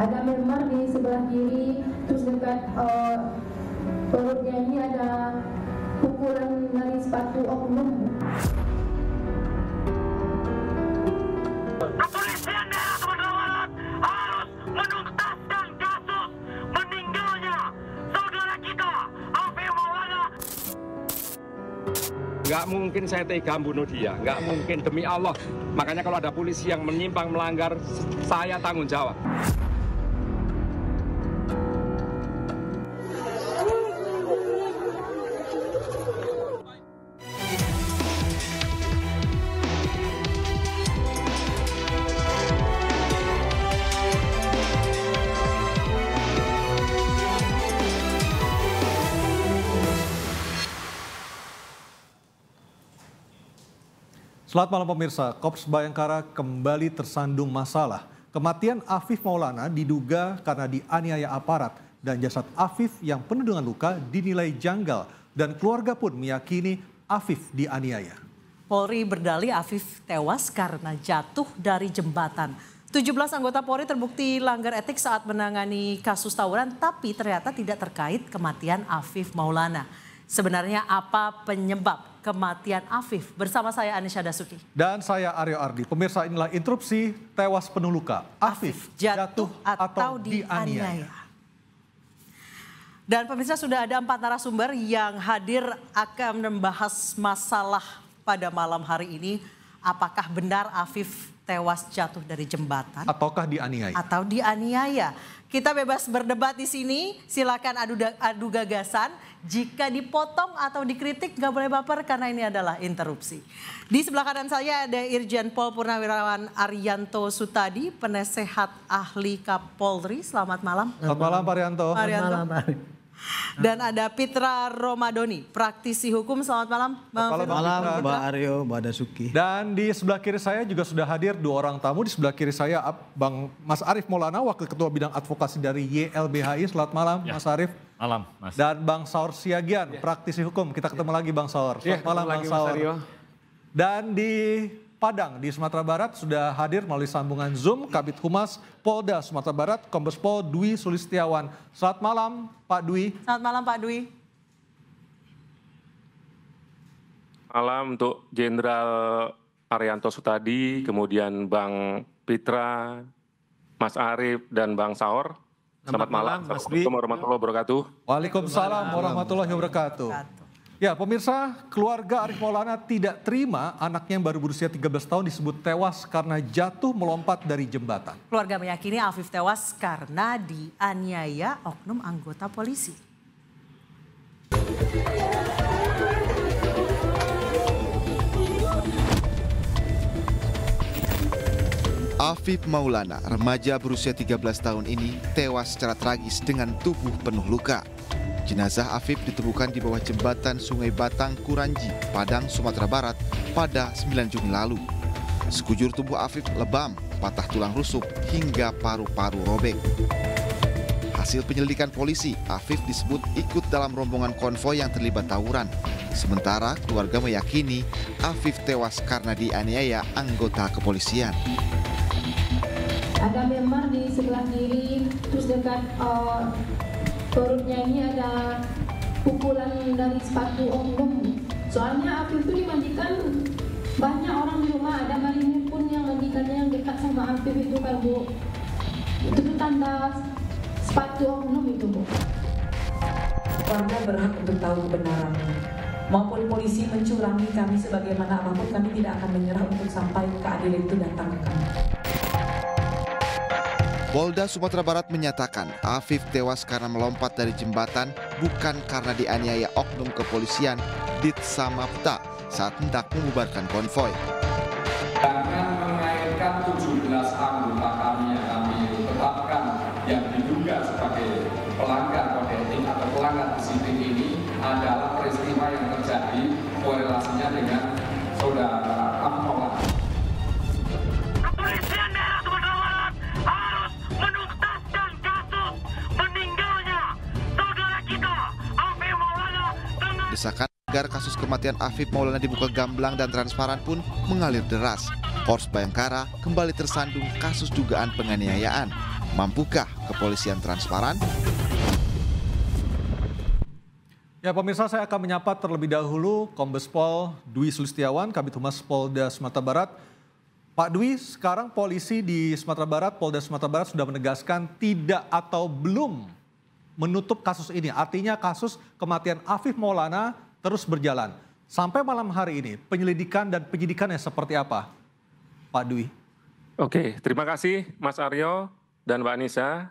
Ada memar di sebelah kiri, terus dekat perutnya ini ada pukulan dari sepatu oknum. Kepolisian daerah Sumatera Barat harus menuntaskan kasus meninggalnya saudara kita Afif Maulana. Nggak mungkin saya tega bunuh dia, nggak mungkin, demi Allah. Makanya kalau ada polisi yang menyimpang melanggar, saya tanggung jawab. Selamat malam pemirsa, Korps Bayangkara kembali tersandung masalah. Kematian Afif Maulana diduga karena dianiaya aparat dan jasad Afif yang penuh dengan luka dinilai janggal dan keluarga pun meyakini Afif dianiaya. Polri berdalih Afif tewas karena jatuh dari jembatan. 17 anggota Polri terbukti langgar etik saat menangani kasus tawuran tapi ternyata tidak terkait kematian Afif Maulana. Sebenarnya apa penyebab kematian Afif? Bersama saya Anisha Dasuki. Dan saya Aryo Ardi. Pemirsa, inilah interupsi tewas penuh luka. Afif jatuh atau dianiaya. Dan pemirsa, sudah ada 4 narasumber yang hadir akan membahas masalah pada malam hari ini. Apakah benar Afif tewas jatuh dari jembatan? Ataukah dianiaya? Atau dianiaya. Kita bebas berdebat di sini, silakan adu gagasan. Jika dipotong atau dikritik nggak boleh baper karena ini adalah interupsi. Di sebelah kanan saya ada Irjen Pol Purnawirawan Arianto Sutadi, penasehat ahli Kapolri. Selamat malam. Selamat malam Pak Arianto. Selamat malam. Dan ada Pitra Romadoni, praktisi hukum. Selamat malam. Selamat malam Mbak Aryo, Mbak Dasuki. Dan di sebelah kiri saya juga sudah hadir 2 orang tamu. Di sebelah kiri saya Bang Mas Arief Maulana, Wakil Ketua Bidang Advokasi dari YLBHI. Selamat malam Mas Arief. Malam Mas. Dan Bang Saur Siagian, praktisi hukum. Kita ketemu lagi Bang Saur. Selamat malam Bang Saur. Dan di Padang di Sumatera Barat sudah hadir melalui sambungan Zoom Kabid Humas Polda Sumatera Barat, Kombes Pol Dwi Sulistiawan. Selamat malam Pak Dwi. Selamat malam Pak Dwi. Malam untuk Jenderal Arianto Sutadi, kemudian Bang Pitra, Mas Arief, dan Bang Saur. Selamat malam. Assalamualaikum warahmatullahi wabarakatuh. Waalaikumsalam warahmatullahi wabarakatuh. Ya pemirsa, keluarga Afif Maulana tidak terima anaknya yang baru berusia 13 tahun disebut tewas karena jatuh melompat dari jembatan. Keluarga meyakini Afif tewas karena dianiaya oknum anggota polisi. Afif Maulana, remaja berusia 13 tahun ini tewas secara tragis dengan tubuh penuh luka. Jenazah Afif ditemukan di bawah jembatan Sungai Batang, Kuranji, Padang, Sumatera Barat pada 9 Juni lalu. Sekujur tubuh Afif lebam, patah tulang rusuk hingga paru-paru robek. Hasil penyelidikan polisi, Afif disebut ikut dalam rombongan konvoi yang terlibat tawuran. Sementara keluarga meyakini Afif tewas karena dianiaya anggota kepolisian. Ada memar di sebelah kiri, terus dekat perutnya ini ada pukulan dari sepatu oknum. Soalnya Afif itu dimandikan, banyak orang di rumah, ada marinir pun yang mandikannya yang dekat sama Afif itu kan Bu. Itu tuh tanda sepatu oknum itu Bu. Warga berhak untuk tahu kebenarannya. Maupun polisi mencurangi kami sebagaimana apapun, kami tidak akan menyerah untuk sampai keadilan itu datang ke kami. Polda Sumatera Barat menyatakan Afif tewas karena melompat dari jembatan bukan karena dianiaya oknum kepolisian Ditsamapta saat hendak membubarkan konvoi. Dengan mengaitkan 17 anggota kami yang kami tetapkan yang diduga sebagai pelanggar kode etik atau pelanggar disiplin ini adalah peristiwa yang terjadi korelasinya dengan saudara Afif Maulana. Kepolisian daerah Sumatera Barat harus menuntaskan kasus meninggalnya saudara kita Afif Maulana dengan Desakan Agar kasus kematian Afif Maulana dibuka gamblang dan transparan pun mengalir deras. Korps Bayangkara kembali tersandung kasus dugaan penganiayaan. Mampukah kepolisian transparan? Ya pemirsa, saya akan menyapa terlebih dahulu Kombes Pol Dwi Sulistiawan, Kabid Humas Polda Sumatera Barat. Pak Dwi, sekarang polisi di Sumatera Barat, Polda Sumatera Barat sudah menegaskan tidak atau belum menutup kasus ini. Artinya kasus kematian Afif Maulana terus berjalan. Sampai malam hari ini, penyelidikan dan penyidikannya seperti apa, Pak Dwi? Oke, terima kasih Mas Aryo dan Mbak Anissa.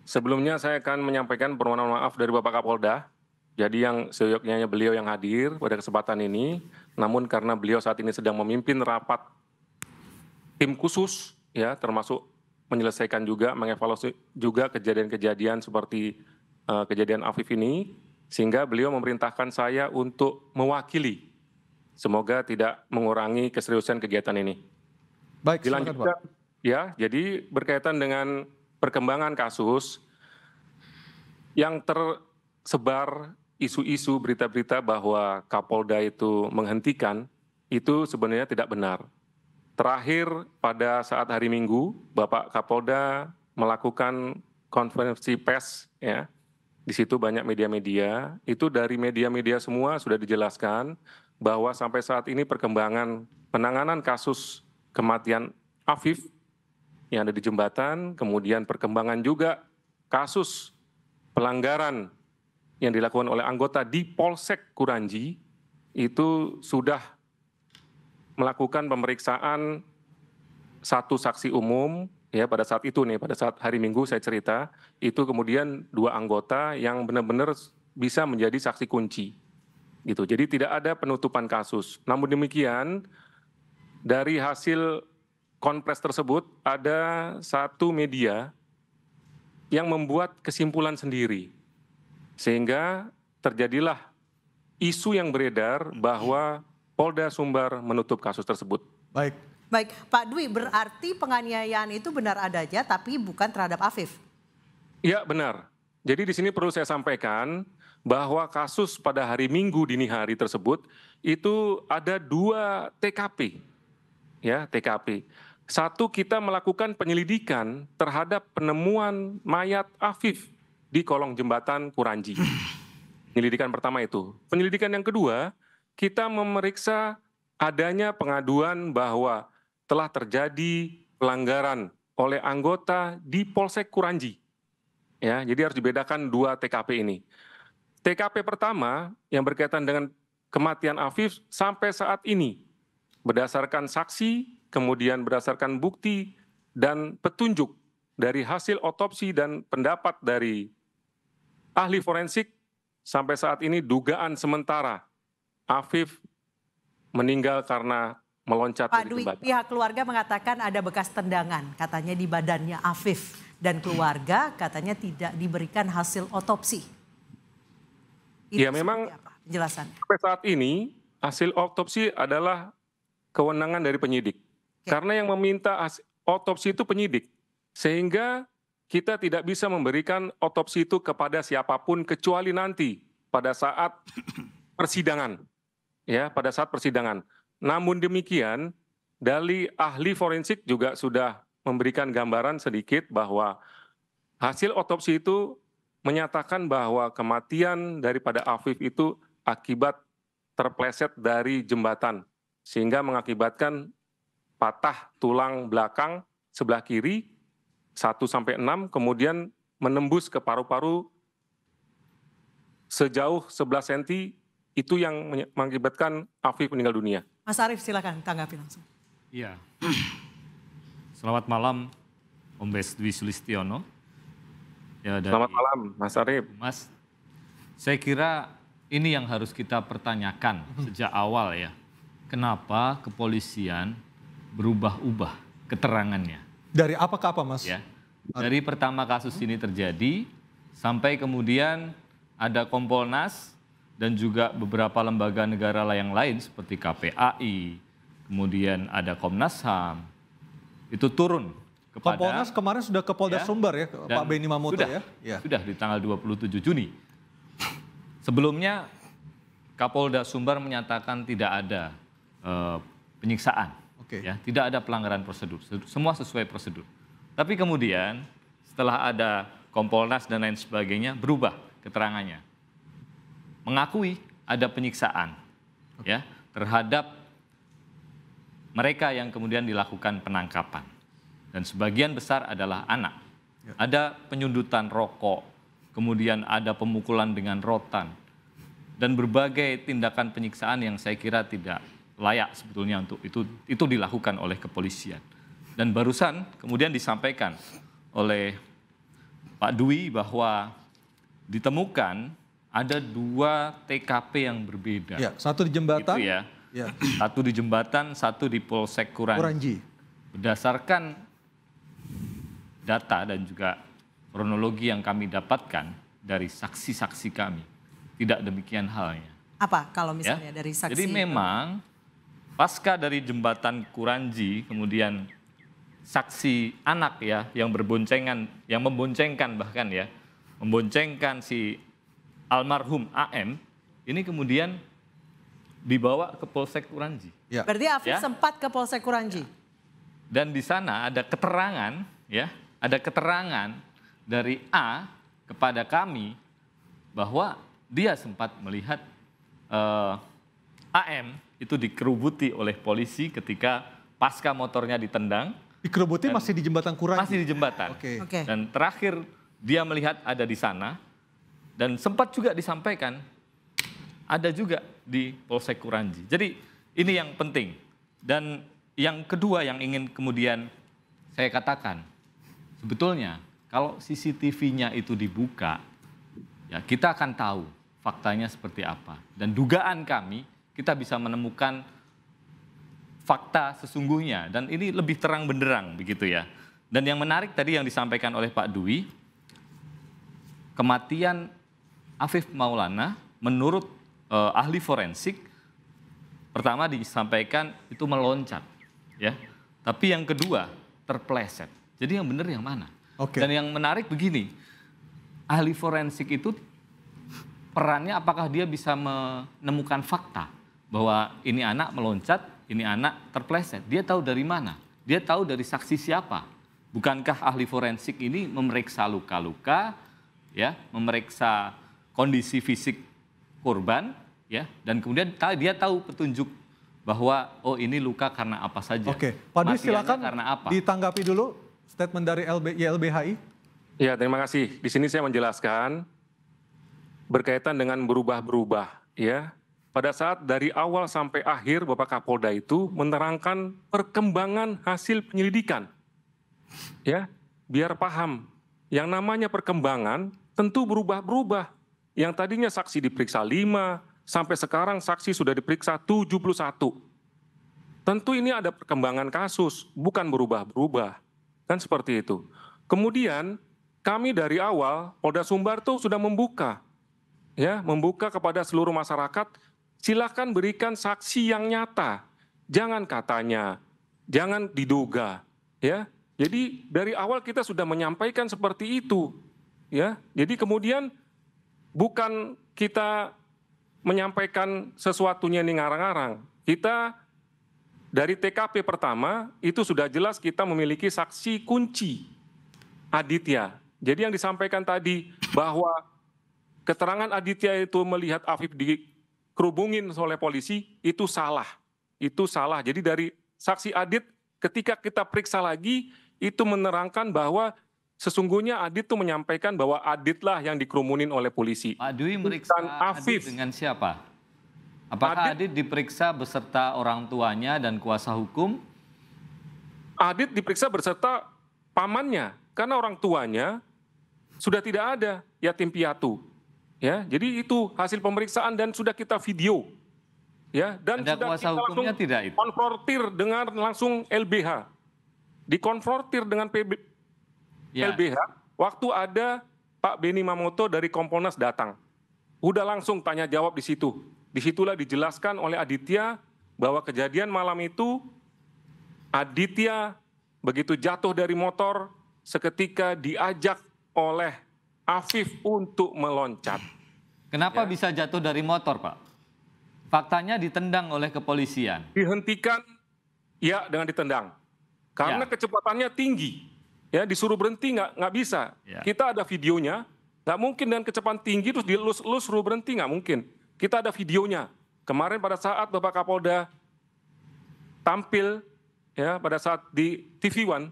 Sebelumnya saya akan menyampaikan permohonan maaf dari Bapak Kapolda. Jadi yang seyogyanya beliau yang hadir pada kesempatan ini, namun karena beliau saat ini sedang memimpin rapat tim khusus, ya termasuk menyelesaikan juga, mengevaluasi juga kejadian-kejadian seperti kejadian Afif ini, sehingga beliau memerintahkan saya untuk mewakili. Semoga tidak mengurangi keseriusan kegiatan ini. Baik, dilanjutkan, Pak. Ya, jadi berkaitan dengan perkembangan kasus yang tersebar isu-isu berita-berita bahwa Kapolda itu menghentikan, itu sebenarnya tidak benar. Terakhir pada saat hari Minggu, Bapak Kapolda melakukan konferensi pers, ya. Di situ banyak media-media, itu dari media-media semua sudah dijelaskan bahwa sampai saat ini perkembangan penanganan kasus kematian Afif yang ada di jembatan, kemudian perkembangan juga kasus pelanggaran yang dilakukan oleh anggota di Polsek Kuranji, itu sudah melakukan pemeriksaan satu saksi umum, ya pada saat itu nih, pada saat hari Minggu saya cerita, itu kemudian 2 anggota yang benar-benar bisa menjadi saksi kunci. Gitu. Jadi tidak ada penutupan kasus. Namun demikian, dari hasil konpres tersebut ada satu media yang membuat kesimpulan sendiri. Sehingga terjadilah isu yang beredar bahwa Polda Sumbar menutup kasus tersebut. Baik, Pak Dwi, berarti penganiayaan itu benar adanya tapi bukan terhadap Afif? Iya, benar. Jadi di sini perlu saya sampaikan bahwa kasus pada hari Minggu dini hari tersebut itu ada 2 TKP. Ya, TKP. Satu, kita melakukan penyelidikan terhadap penemuan mayat Afif di kolong jembatan Kuranji. Penyelidikan pertama itu. Penyelidikan yang kedua, kita memeriksa adanya pengaduan bahwa telah terjadi pelanggaran oleh anggota di Polsek Kuranji. Ya, jadi harus dibedakan 2 TKP ini. TKP pertama yang berkaitan dengan kematian Afif sampai saat ini berdasarkan saksi, kemudian berdasarkan bukti dan petunjuk dari hasil otopsi dan pendapat dari ahli forensik, sampai saat ini dugaan sementara Afif meninggal karena meloncat Pak dari Dwi, jembatan. pihak keluarga mengatakan ada bekas tendangan katanya di badannya Afif dan keluarga katanya tidak diberikan hasil otopsi. Itu Ya memang penjelasannya. sampai saat ini hasil otopsi adalah kewenangan dari penyidik. Karena yang meminta otopsi itu penyidik. Sehingga kita tidak bisa memberikan otopsi itu kepada siapapun kecuali nanti pada saat persidangan. Ya, pada saat persidangan. Namun demikian, dari ahli forensik juga sudah memberikan gambaran sedikit bahwa hasil otopsi itu menyatakan bahwa kematian daripada Afif itu akibat terpleset dari jembatan, sehingga mengakibatkan patah tulang belakang sebelah kiri 1-6, kemudian menembus ke paru-paru sejauh 11 cm, itu yang mengakibatkan Afif meninggal dunia. Mas Arief silakan tanggapi langsung. Iya. Selamat malam Kombes Dwi Sulistiono. Ya, Selamat malam Mas Arief. Mas, saya kira ini yang harus kita pertanyakan sejak awal ya. Kenapa kepolisian berubah-ubah keterangannya? Dari apa ke apa, Mas? Ya. Dari pertama kasus ini terjadi sampai kemudian ada Kompolnas dan juga beberapa lembaga negara yang lain seperti KPAI, kemudian ada Komnas HAM, itu turun kepada... Kompolnas kemarin sudah ke Polda Sumbar ya, Pak Benny Mamoto sudah, ya? Sudah di tanggal 27 Juni. Sebelumnya Kapolda Sumbar menyatakan tidak ada penyiksaan, ya, tidak ada pelanggaran prosedur, semua sesuai prosedur. Tapi kemudian setelah ada Kompolnas dan lain sebagainya berubah keterangannya, mengakui ada penyiksaan, ya, terhadap mereka yang kemudian dilakukan penangkapan, dan sebagian besar adalah anak. Ada penyundutan rokok, kemudian ada pemukulan dengan rotan, dan berbagai tindakan penyiksaan yang saya kira tidak layak sebetulnya untuk itu dilakukan oleh kepolisian. Dan barusan kemudian disampaikan oleh Pak Dwi bahwa ditemukan ada 2 TKP yang berbeda. Ya, satu di jembatan. Gitu ya. Satu di jembatan, satu di Polsek Kuranji. Berdasarkan data dan juga kronologi yang kami dapatkan dari saksi-saksi kami, tidak demikian halnya. Apa kalau misalnya dari saksi? Jadi memang pasca dari jembatan Kuranji, kemudian saksi anak ya yang berboncengan, yang memboncengkan bahkan ya, memboncengkan si almarhum AM, ini kemudian dibawa ke Polsek Kuranji. Ya. Berarti Afif sempat ke Polsek Kuranji. Dan di sana ada keterangan, ya, ada keterangan dari A kepada kami bahwa dia sempat melihat AM itu dikerubuti oleh polisi ketika pasca motornya ditendang. Dikerubuti masih di jembatan Kuranji? Masih di jembatan. Dan terakhir dia melihat ada di sana dan sempat juga disampaikan ada juga di Polsek Kuranji. Jadi ini yang penting. Dan yang kedua yang ingin kemudian saya katakan, sebetulnya kalau CCTV-nya itu dibuka, ya kita akan tahu faktanya seperti apa. Dan dugaan kami, kita bisa menemukan fakta sesungguhnya. Dan ini lebih terang benderang begitu ya. Dan yang menarik tadi yang disampaikan oleh Pak Dwi, kematian Afif Maulana menurut ahli forensik, pertama disampaikan itu meloncat, ya. Tapi yang kedua terpleset. Jadi yang benar yang mana? Dan yang menarik begini, ahli forensik itu perannya apakah dia bisa menemukan fakta bahwa ini anak meloncat, ini anak terpleset. Dia tahu dari mana? Dia tahu dari saksi siapa? Bukankah ahli forensik ini memeriksa luka-luka, ya, memeriksa kondisi fisik korban, ya, dan kemudian dia tahu petunjuk bahwa oh ini luka karena apa saja. Pak Dwi silakan ditanggapi dulu statement dari YLBHI. Ya, terima kasih. Di sini saya menjelaskan berkaitan dengan berubah-berubah, ya. Pada saat dari awal sampai akhir Bapak Kapolda itu menerangkan perkembangan hasil penyelidikan. Ya, biar paham. Yang namanya perkembangan tentu berubah-berubah. Yang tadinya saksi diperiksa 5, sampai sekarang saksi sudah diperiksa 71. Tentu ini ada perkembangan kasus, bukan berubah-berubah. Kan seperti itu. Kemudian kami dari awal Polda Sumbar tuh sudah membuka, ya, membuka kepada seluruh masyarakat, silakan berikan saksi yang nyata, jangan katanya, jangan diduga, ya. Jadi dari awal kita sudah menyampaikan seperti itu, ya. Jadi kemudian bukan kita menyampaikan sesuatunya ini ngarang-ngarang. Kita dari TKP pertama itu sudah jelas kita memiliki saksi kunci, Aditya. Jadi yang disampaikan tadi bahwa keterangan Aditya itu melihat Afif dikerubungin oleh polisi, itu salah. Itu salah. Jadi dari saksi Adit ketika kita periksa lagi, itu menerangkan bahwa sesungguhnya Adit itu menyampaikan bahwa Adit lah yang dikerumunin oleh polisi. Pak Dwi meriksa Adit dengan siapa? Apakah Adit diperiksa beserta orang tuanya dan kuasa hukum? Adit diperiksa beserta pamannya, karena orang tuanya sudah tidak ada, yatim piatu. Ya, jadi itu hasil pemeriksaan dan sudah kita video. Ya, dan ada sudah kuasa kita hukumnya langsung tidak itu? Konfrontir dengan langsung LBH. Dikonfrontir dengan LBH, waktu ada Pak Beni Mamoto dari Kompolnas datang. Udah langsung tanya jawab di situ. Disitulah dijelaskan oleh Aditya bahwa kejadian malam itu Aditya begitu jatuh dari motor seketika diajak oleh Afif untuk meloncat. Kenapa bisa jatuh dari motor, Pak? Faktanya ditendang oleh kepolisian. Dihentikan, ya dengan ditendang. Karena kecepatannya tinggi. Ya, disuruh berhenti nggak bisa. Kita ada videonya, nggak mungkin dengan kecepatan tinggi terus dilus-lus suruh berhenti, nggak mungkin. Kita ada videonya. Kemarin pada saat Bapak Kapolda tampil, ya pada saat di TV One,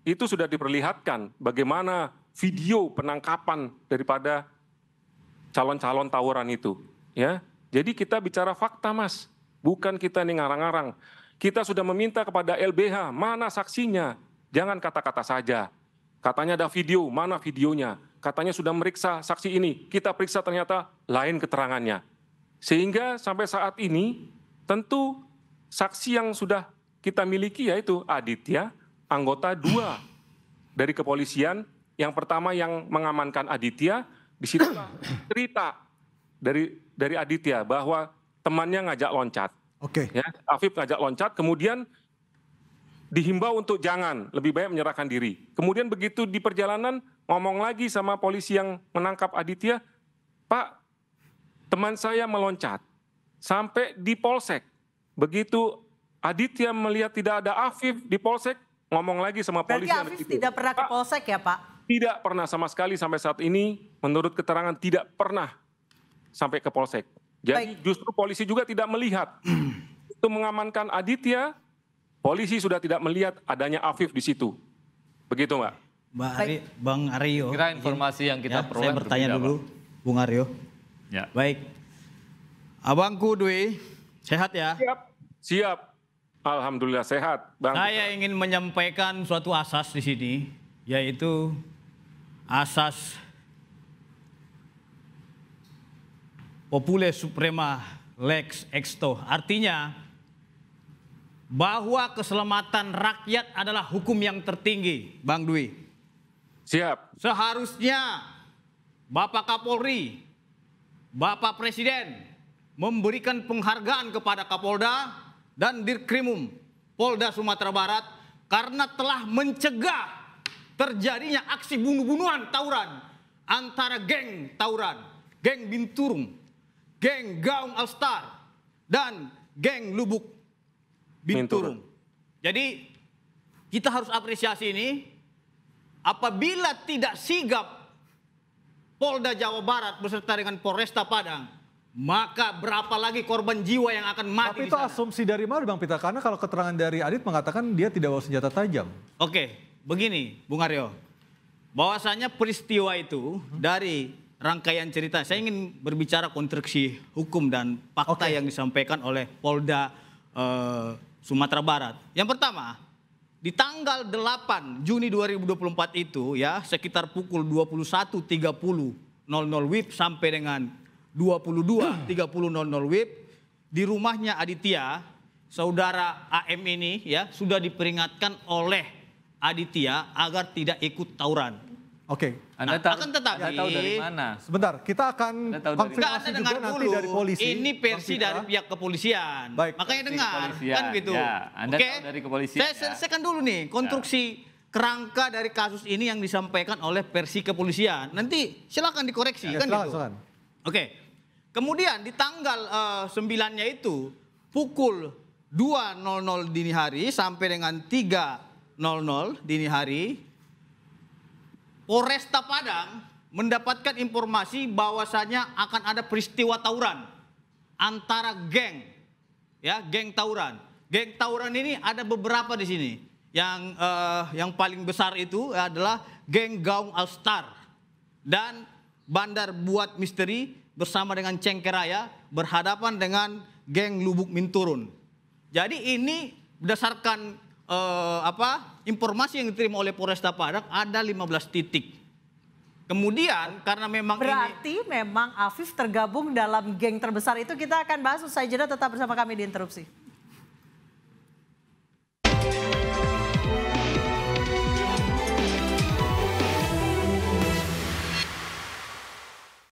itu sudah diperlihatkan bagaimana video penangkapan daripada calon-calon tawuran itu. Ya, jadi kita bicara fakta, Mas. Bukan kita nih ngarang-ngarang. Kita sudah meminta kepada LBH, mana saksinya? Jangan kata-kata saja. Katanya ada video, mana videonya? Katanya sudah meriksa saksi ini. Kita periksa ternyata lain keterangannya. Sehingga sampai saat ini tentu saksi yang sudah kita miliki yaitu Aditya, anggota 2 dari kepolisian. Yang pertama yang mengamankan Aditya, disitulah cerita dari Aditya bahwa temannya ngajak loncat. Ya, Afif ngajak loncat, kemudian dihimbau untuk jangan, lebih baik menyerahkan diri. Kemudian begitu di perjalanan ngomong lagi sama polisi yang menangkap Aditya, Pak, teman saya meloncat sampai di polsek. Begitu Aditya melihat tidak ada Afif di polsek, ngomong lagi sama polisi. Berarti Afif tidak pernah ke polsek ya, Pak? Tidak pernah sama sekali sampai saat ini, menurut keterangan tidak pernah sampai ke polsek. Jadi justru polisi juga tidak melihat. Itu mengamankan Aditya, polisi sudah tidak melihat adanya Afif di situ. Begitu, Mbak? Bang Aryo. Kira informasi yang kita peroleh. Saya bertanya dulu, Bung Aryo. Ya. Baik. Abangku Dwi, sehat ya? Siap. Alhamdulillah sehat, Bang. Saya ingin menyampaikan suatu asas di sini, yaitu asas Popule Suprema Lex Exto. Artinya bahwa keselamatan rakyat adalah hukum yang tertinggi, Bang Dwi. Siap. Seharusnya Bapak Kapolri, Bapak Presiden memberikan penghargaan kepada Kapolda dan Dirkrimum Polda Sumatera Barat karena telah mencegah terjadinya aksi bunuh-bunuhan tawuran antara geng tawuran, geng Binturung, geng Gaung Alstar, dan geng Lubuk Binturung. Jadi kita harus apresiasi ini. Apabila tidak sigap Polda Jawa Barat beserta dengan Polresta Padang, maka berapa lagi korban jiwa yang akan mati. Tapi itu asumsi dari mana, Bang Pitra? Karena kalau keterangan dari Adit mengatakan dia tidak bawa senjata tajam. Oke, begini Bung Aryo. Bahwasanya peristiwa itu dari rangkaian cerita, saya ingin berbicara konstruksi hukum dan fakta yang disampaikan oleh Polda Sumatera Barat. Yang pertama, di tanggal 8 Juni 2024 itu ya, sekitar pukul 21.30 WIB sampai dengan 22.30 WIB di rumahnya Aditya, saudara AM ini ya sudah diperingatkan oleh Aditya agar tidak ikut tawuran. Oke. Anda tahu, akan tetapi tahu dari mana? Sebentar, kita akan konfirmasi juga nanti dari polisi. Ini versi dari pihak kepolisian. Baik. Makanya dengar, kan gitu. Ya, Anda tahu dari kepolisian. Saya selesaikan dulu nih konstruksi kerangka dari kasus ini yang disampaikan oleh versi kepolisian. Nanti silakan dikoreksi, kan gitu. Silakan. Oke. Kemudian di tanggal 9-nya itu pukul 2.00 dini hari sampai dengan 3.00 dini hari, Polresta Padang mendapatkan informasi bahwasanya akan ada peristiwa tawuran antara geng, ya geng tawuran. Geng tawuran ini ada beberapa di sini. Yang paling besar itu adalah geng Gaung Alstar dan Bandar Buat Misteri bersama dengan Cengkeraya berhadapan dengan geng Lubuk Minturun. Jadi ini berdasarkan informasi yang diterima oleh Polresta Padang ada 15 titik. Kemudian karena memang berarti memang Afif tergabung dalam geng terbesar itu. Kita akan bahas usai jeda, tetap bersama kami di Interupsi.